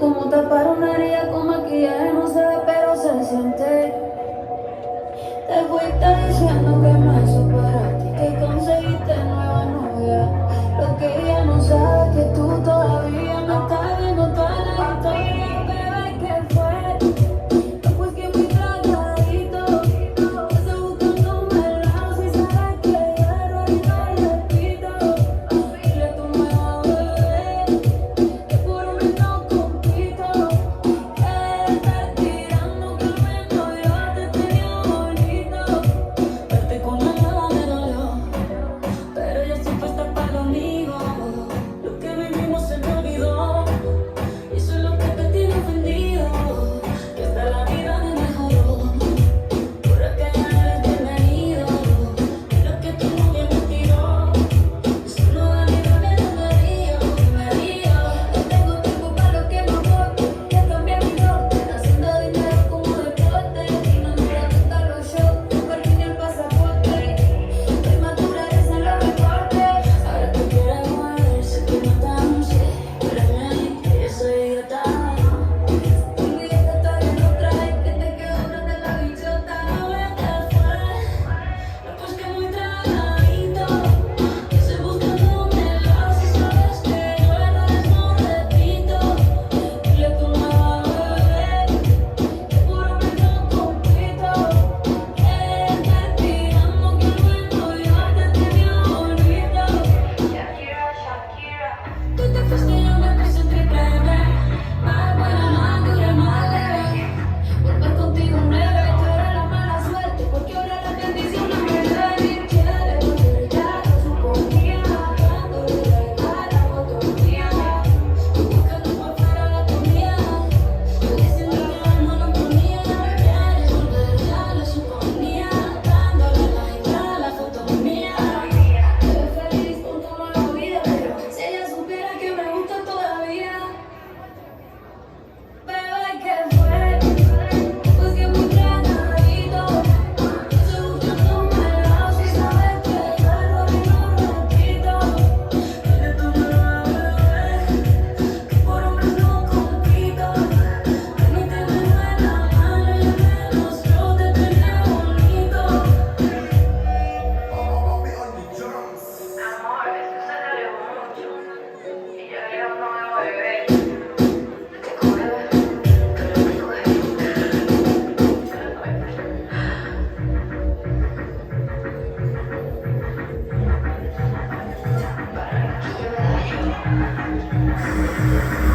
Como tapar una herida con maquillaje no se ve, pero se siente. Te fuiste diciendo que me superaste y que conseguiste nueva novia. Lo que ella no sabe es que tú todavía me estás viendo toda la historia, bebé, ¿qué fue? Pues que muy tragadito, estás buscándome el lado si sabes que yo error y no repito. Dile a tu nueva bebé que por un no compito, que estar tirando que al menos yo te tenía bonito. Verte con la nueva me dolió, pero ya estoy puesta para lo mío. Lo que vivimos se me olvidó, y eso es lo que te tiene ofendido, que hasta la vida me mejoró. Por acá ya no eres bienvenido, y lo que tu novia me tiró, eso no da ni rabia, no me río, me río. No tengo tiempo para lo que me aporte, ya cambié mi norte, haciendo dinero como deporte, y no me da gusta los shows, no perdí ni el pasaporte. Soy madura, esa es la recorte. Ahora tú quieres volver, sé que no tan sé, pero me que yo soy idiota. Tu idiota todavía no trae, que te quedó grande la bichota. No ve que fue, pues que muy tragadito, que estoy buscándome el lado si sabes que yo errores no repito. Dile a tu nueva bebé que por hombre no compito, que estar tirando que al menos yo te tenía bonito. Shakira, Shakira. Tú te fuiste y yo me puse triple B, más buena, más dura, más leve. Volver contigo nueve, tú eres la mala suerte, porque ahora las bendiciones me ven. Quiere volver, ya lo suponía, dándole like a la foto mía. Tú buscando por fuera la comida, tú diciendo que es monotonía. Quieres volver, ya lo suponía, dándole like a la foto mía. Te ves feliz con tu nueva vida, pero si ella supiera que me gusta todavía. Bebé, ¿qué fue? Pues que muy tragadito, estoy buscándome el lado si sabes que yo error y no repito. Dile a tu nueva bebé que por hombres no compito. Permíteme dar la mano y al menos yo te tenía bonito. Amor, es que se le alejó mucho y yo le digo no me voy a beber. Te coge, te lo coge. Para que yo